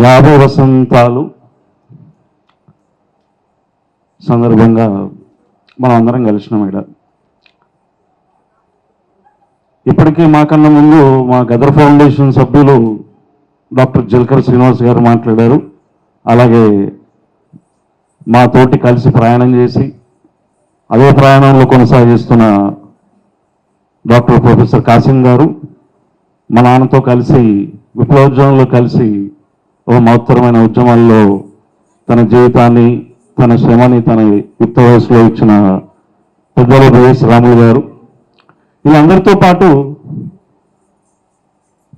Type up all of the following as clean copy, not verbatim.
50 వసంతాలు సందర్భంగా మనం అందరం కలిసినాం ఇక్కడ. ఇప్పటికీ మాకన్నా ముందు మా గదర్ ఫౌండేషన్ సభ్యులు డాక్టర్ జల్కర్ శ్రీనివాస్ గారు మాట్లాడారు. అలాగే మా తోటి కలిసి ప్రయాణం చేసి అదే ప్రయాణంలో కొనసాగిస్తున్న డాక్టర్ ప్రొఫెసర్ కాసిం గారు మా నాన్నతో కలిసి విప్లవోద్యమంలో కలిసి ఒక మహత్తరమైన ఉద్యమాల్లో తన జీవితాన్ని తన శ్రమని తన యుక్త వయసులో ఇచ్చిన పెద్దలు వైఎస్ రాములు గారు, వీళ్ళందరితో పాటు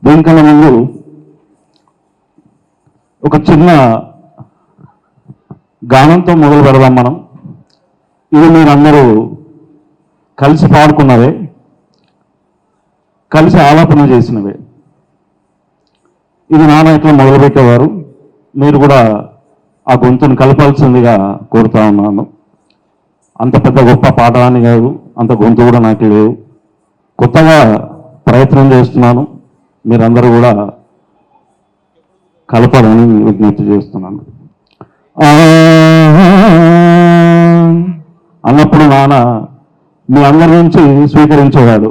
దీనికన్నా ముందు ఒక చిన్న గానంతో మొదలు పెడదాం మనం. ఇది మీరందరూ కలిసి పాడుకున్నవే, కలిసి ఆలాపన చేసినవే. ఇది నాన్న ఇట్లా మొదలుపెట్టేవారు, మీరు కూడా ఆ గొంతును కలపాల్సిందిగా కోరుతా ఉన్నాను. అంత పెద్ద గొప్ప పాట అని కాదు, అంత గొంతు కూడా నాకు లేవు, కొత్తగా ప్రయత్నం చేస్తున్నాను. మీరందరూ కూడా కలపాలని విజ్ఞప్తి చేస్తున్నాను. అన్నప్పుడు నాన్న మీ అందరి నుంచి స్వీకరించేవాడు.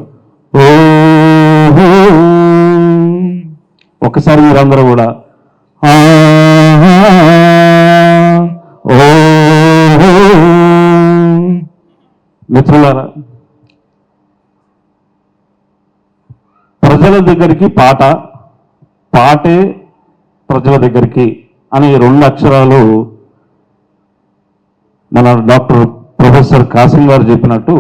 ఒక్కసారి మీరందరూ కూడా మిత్రులారా, ప్రజల దగ్గరికి పాట, పాటే ప్రజల దగ్గరికి అనే 2 అక్షరాలు మన డాక్టర్ ప్రొఫెసర్ కాసిం గారు చెప్పినట్టు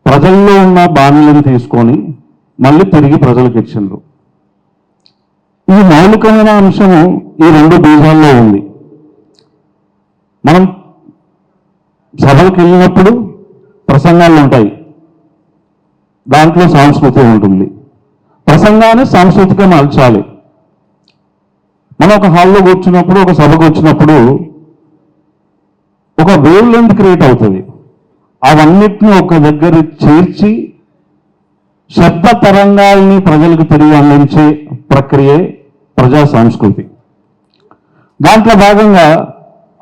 ప్రజల్లో ఉన్న బాణీలను తీసుకొని మళ్ళీ తిరిగి ప్రజలకు ఇచ్చిండ్రు. ఈ మౌలికమైన అంశము ఈ 2 బీజాల్లో ఉంది. మనం సభలకు వెళ్ళినప్పుడు ప్రసంగాలు ఉంటాయి, దాంట్లో సంస్కృతి ఉంటుంది. ప్రసంగాన్ని సాంస్కృతిక మలచాలి. మనం ఒక హాల్లో కూర్చున్నప్పుడు, ఒక సభకు వచ్చినప్పుడు ఒక వేవ్ లెంత్ క్రియేట్ అవుతుంది. అవన్నిటిని ఒక దగ్గర చేర్చి శబ్ద తరంగాల్ని ప్రజలకు తిరిగి అందించే ప్రక్రియే ప్రజా సంస్కృతి. దాంట్లో భాగంగా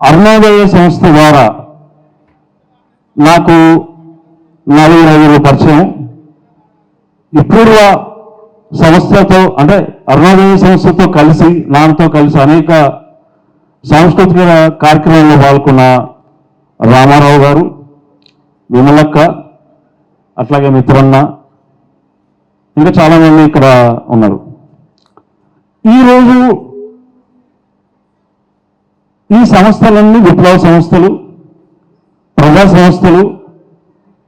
అరుణోదయ సంస్థ ద్వారా నాకు 4-5 పరిచయం. ఇప్పుడు సంస్థతో అంటే అరుణోదయ సంస్థతో కలిసి నాన్నతో కలిసి అనేక సాంస్కృతిక కార్యక్రమాల్లో పాల్గొన్న రామారావు గారు, విమలక్క, అట్లాగే మిత్రన్న, ఇంకా చాలామంది ఇక్కడ ఉన్నారు. ఈరోజు ఈ సంస్థలన్నీ విప్లవ సంస్థలు, ప్రజా సంస్థలు,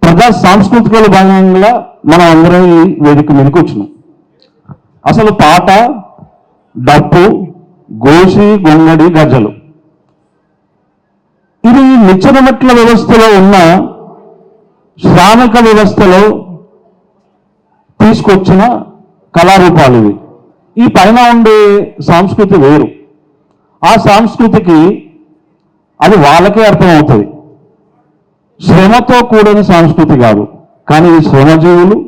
ప్రజా సాంస్కృతికల భాగంగా మనం అందరం ఈ వేదిక మీదకి వచ్చినాం. అసలు పాట, డప్పు, గోషి, గొంగడి, గజ్జలు ఇది నిచ్చెనమెట్ల వ్యవస్థలో ఉన్న శ్రామిక వ్యవస్థలో తీసుకొచ్చిన కళారూపాలు ఇవి. ఈ పైన ఉండే సంస్కృతి వేరు. ఆ సంస్కృతికి అది వాళ్ళకే అర్థమవుతుంది. శ్రమతో కూడిన సంస్కృతి కాదు, కానీ ఈ శ్రమజీవులు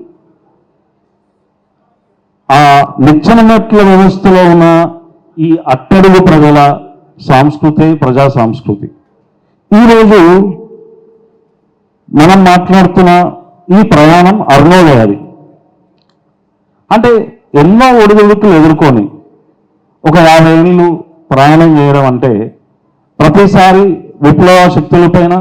ఆ నిచ్చెనమెట్ల వ్యవస్థలో ఉన్న ఈ అట్టడుగు ప్రజల సంస్కృతి, ప్రజా సంస్కృతి. ఈరోజు మనం మాట్లాడుతున్న ఈ ప్రయాణం అరుణోదయాది. అంటే ఎన్నో ఒడిదుడుకులు ఎదుర్కొని ఒక 50 ఏళ్ళు ప్రయాణం చేయడం అంటే ప్రతిసారి విప్లవ శక్తులపైన,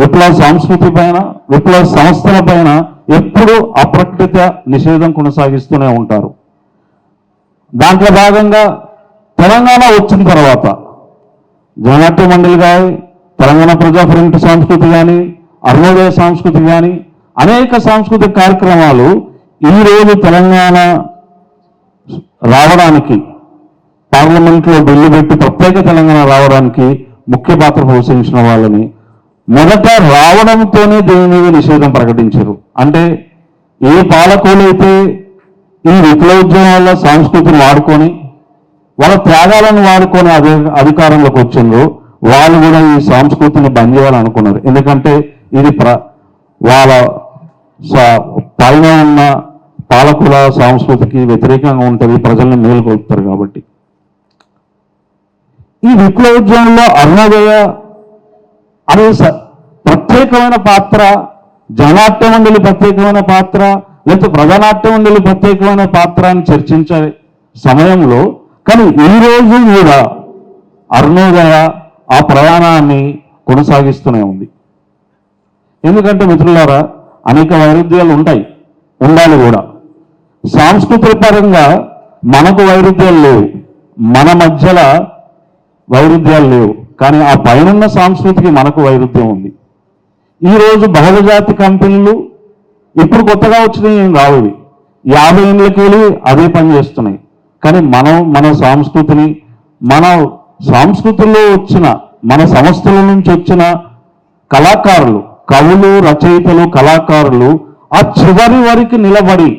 విప్లవ సంస్కృతి పైన, విప్లవ సంస్థల పైన ఎప్పుడూ అప్రకృత నిషేధం కొనసాగిస్తూనే ఉంటారు. దాంట్లో భాగంగా తెలంగాణ వచ్చిన తర్వాత జననాట్య మండలి కానీ, తెలంగాణ ప్రజా ఫ్రంట్ సంస్కృతి కానీ, అరుణోదయ సంస్కృతి కానీ అనేక సాంస్కృతిక కార్యక్రమాలు ఈరోజు తెలంగాణ రావడానికి, పార్లమెంట్లో బిల్లు పెట్టి ప్రత్యేక తెలంగాణ రావడానికి ముఖ్య పాత్ర పోషించిన వాళ్ళని మొదట రావడంతోనే దీని మీద నిషేధం ప్రకటించారు. అంటే ఏ పాలకులైతే ఈ విప్లవోద్యమాల సంస్కృతిని వాడుకొని వాళ్ళ త్యాగాలను వాడుకొని అధికారంలోకి వచ్చిండ్రు, వాళ్ళు కూడా ఈ సంస్కృతిని బంద్ చేయాలనుకున్నారు. ఎందుకంటే ఇది వాళ్ళ పైన ఉన్న పాలకుల సంస్కృతికి వ్యతిరేకంగా ఉంటుంది, ప్రజల్ని మేలుకొల్పుతారు కాబట్టి. ఈ విప్లవోద్యమంలో అరుణోదయ అనే ప్రత్యేకమైన పాత్ర, జనాట్య మండలి ప్రత్యేకమైన పాత్ర, లేకపోతే ప్రజానాట్య మండలి ప్రత్యేకమైన పాత్ర అని చర్చించే సమయంలో కానీ ఈరోజు కూడా అరుణోదయ ఆ ప్రయాణాన్ని కొనసాగిస్తూనే ఉంది. ఎందుకంటే మిత్రులారా, అనేక వైరుధ్యాలు ఉంటాయి, ఉండాలి కూడా. సాంస్కృతిక పరంగా మనకు వైరుధ్యాలు లేవు, మన మధ్యలో వైరుధ్యాలు లేవు, కానీ ఆ పైనున్న సంస్కృతికి మనకు వైరుధ్యం ఉంది. ఈరోజు బహుళజాతి కంపెనీలు ఇప్పుడు కొత్తగా వచ్చినాయి ఏం రావు, 50 ఏళ్ళకి వెళ్ళి అదే పని చేస్తున్నాయి. కానీ మనం మన సంస్కృతిని, మన సంస్కృతిలో వచ్చిన, మన సంస్థల నుంచి వచ్చిన కళాకారులు, కవులు, రచయితలు, కళాకారులు ఆ చివరి వరకు నిలబడి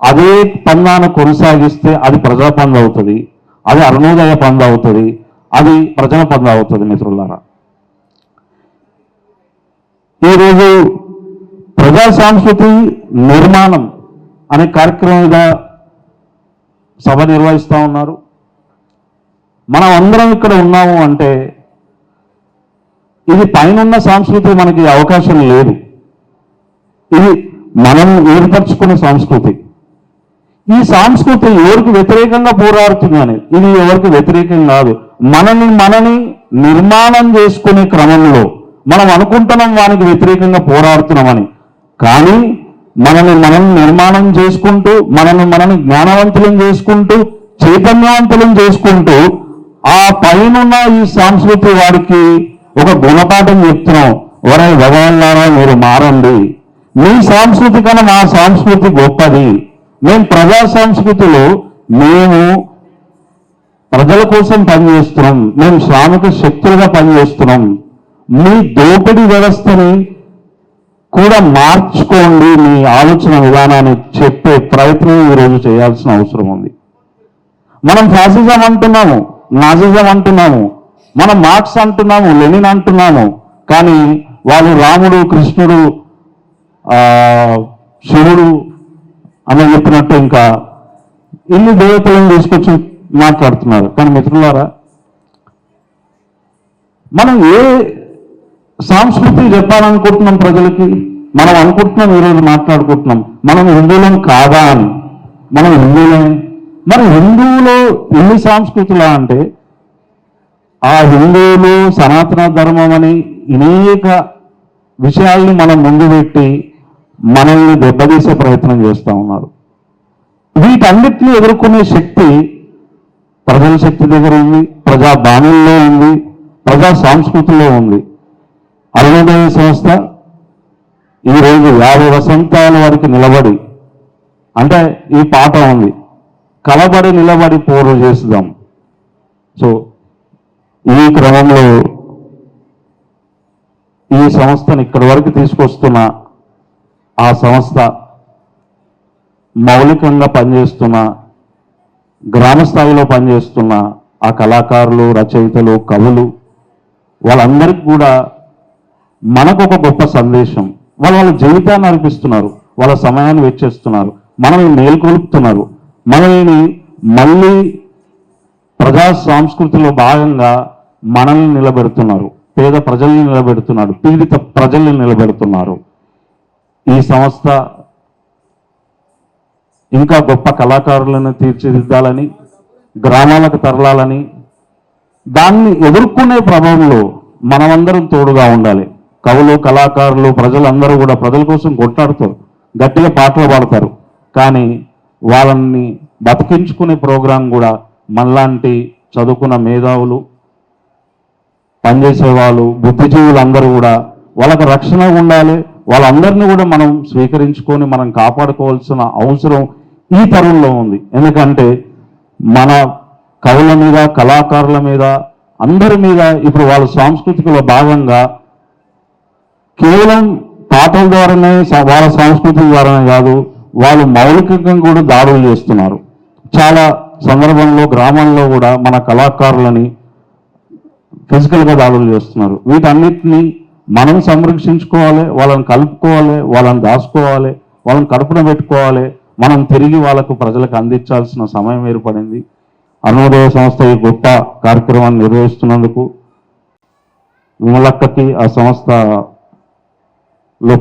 అదే పందాను కొనసాగిస్తే అది ప్రజా పంద అవుతుంది, అది అరుణోదయ పంద అవుతుంది, అది ప్రజల పంద అవుతుంది. మిత్రులారా, ఈరోజు ప్రజా సంస్కృతి నిర్మాణం అనే కార్యక్రమంగా సభ నిర్వహిస్తూ ఉన్నారు. మనం అందరం ఇక్కడ ఉన్నాము అంటే ఇది పైనున్న సంస్కృతి మనకి అవకాశం లేదు, ఇది మనం ఏర్పరచుకునే సంస్కృతి. ఈ సంస్కృతి ఎవరికి వ్యతిరేకంగా పోరాడుతుందని, ఇది ఎవరికి వ్యతిరేకం కాదు. మనని నిర్మాణం చేసుకునే క్రమంలో మనం అనుకుంటున్నాం వానికి వ్యతిరేకంగా పోరాడుతున్నామని, కానీ మనం నిర్మాణం చేసుకుంటూ, మనని జ్ఞానవంతులను చేసుకుంటూ, చైతన్యవంతులను చేసుకుంటూ ఆ పైనున్న ఈ సంస్కృతి వారికి ఒక గుణపాఠం చెప్తున్నాం. వరై భగవాన్లారా మీరు మారండి, మీ సంస్కృతి కన్నా మా సంస్కృతి గొప్పది. మేము ప్రజా సంస్కృతిలో మేము ప్రజల కోసం పనిచేస్తున్నాం, మేము శ్రామిక శక్తులుగా పనిచేస్తున్నాం. మీ దోపిడీ వ్యవస్థని కూడా మార్చుకోండి, మీ ఆలోచన విధానాన్ని చెప్పే ప్రయత్నం ఈరోజు చేయాల్సిన అవసరం ఉంది. మనం ఫ్యాసిజం అంటున్నాము, నాజిజం అంటున్నాము, మనం మార్క్స్ అంటున్నాము, లెనిన్ అంటున్నాము, కానీ వాళ్ళు రాముడు, కృష్ణుడు, శివుడు అని చెప్పినట్టు ఇంకా ఇన్ని దేవతలను తీసుకొచ్చి మాట్లాడుతున్నారు. కానీ మిత్రులారా, మనం ఏ సంస్కృతి చెప్పాలనుకుంటున్నాం ప్రజలకి? మనం అనుకుంటున్నాం, ఈరోజు మాట్లాడుకుంటున్నాం మనం హిందువులం కాదా అని. మనం హిందువులే. మరి హిందువులు ఎన్ని సంస్కృతులా అంటే ఆ హిందువులు సనాతన ధర్మం అని అనేక విషయాల్ని మనం ముందు పెట్టి మనల్ని దెబ్బతీసే ప్రయత్నం చేస్తూ ఉన్నారు. వీటన్నిటిని ఎదుర్కొనే శక్తి ప్రజల శక్తి దగ్గర ఉంది, ప్రజా బాణుల్లో ఉంది, ప్రజా సంస్కృతిలో ఉంది. అరుణోదయ సంస్థ ఈరోజు 50 వసంతాల వరకు నిలబడి, అంటే ఈ పాట ఉంది, కలబడి నిలబడి పోరు చేద్దాం. సో ఈ క్రమంలో ఈ సంస్థను ఇక్కడి వరకు తీసుకొస్తున్న ఆ సంస్థ మౌలికంగా పనిచేస్తున్న, గ్రామ స్థాయిలో పనిచేస్తున్న ఆ కళాకారులు, రచయితలు, కవులు, వాళ్ళందరికీ కూడా మనకు ఒక గొప్ప సందేశం. వాళ్ళ జీవితాన్ని అర్పిస్తున్నారు, వాళ్ళ సమయాన్ని వెచ్చేస్తున్నారు, మనల్ని మేల్కొల్పుతున్నారు, మనల్ని మళ్ళీ ప్రజా సంస్కృతిలో భాగంగా మనల్ని నిలబెడుతున్నారు, పేద ప్రజల్ని నిలబెడుతున్నారు, పీడిత ప్రజల్ని నిలబెడుతున్నారు. ఈ సంస్థ ఇంకా గొప్ప కళాకారులను తీర్చిదిద్దాలని, గ్రామాలకు తరలాలని, దాన్ని ఎదుర్కొనే ప్రభావంలో మనమందరం తోడుగా ఉండాలి. కవులు, కళాకారులు, ప్రజలందరూ కూడా ప్రజల కోసం కొట్లాడుతారు, గట్టిగా పాటలు పాడతారు, కానీ వాళ్ళని బతికించుకునే ప్రోగ్రాం కూడా మనలాంటి చదువుకున్న మేధావులు, పనిచేసే వాళ్ళు, బుద్ధిజీవులు అందరూ కూడా వాళ్ళకి రక్షణ ఉండాలి. వాళ్ళందరినీ కూడా మనం స్వీకరించుకొని మనం కాపాడుకోవాల్సిన అవసరం ఈ తరుణంలో ఉంది. ఎందుకంటే మన కవుల మీద, కళాకారుల మీద, అందరి మీద ఇప్పుడు వాళ్ళ సాంస్కృతికలో భాగంగా కేవలం పాటల ద్వారానే, వాళ్ళ సంస్కృతి ద్వారానే కాదు, వాళ్ళు మౌలికంగా కూడా దాడులు చేస్తున్నారు. చాలా సందర్భంలో గ్రామాల్లో కూడా మన కళాకారులని ఫిజికల్గా దాడులు చేస్తున్నారు. వీటన్నిటినీ మనం సంరక్షించుకోవాలి, వాళ్ళని కలుపుకోవాలి, వాళ్ళని దాచుకోవాలి, వాళ్ళని కడుపున పెట్టుకోవాలి. మనం తిరిగి వాళ్ళకు, ప్రజలకు అందించాల్సిన సమయం ఏర్పడింది. అరుణోదయ సంస్థ ఈ గొప్ప కార్యక్రమాన్ని నిర్వహిస్తున్నందుకు విమలక్కకి ఆ సంస్థలో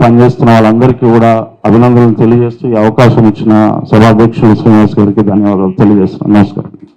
పనిచేస్తున్న వాళ్ళందరికీ కూడా అభినందనలు తెలియజేస్తూ ఈ అవకాశం ఇచ్చిన సభాధ్యక్షుడు శ్రీనివాస్ గారికి ధన్యవాదాలు తెలియజేస్తున్నాను. నమస్కారం.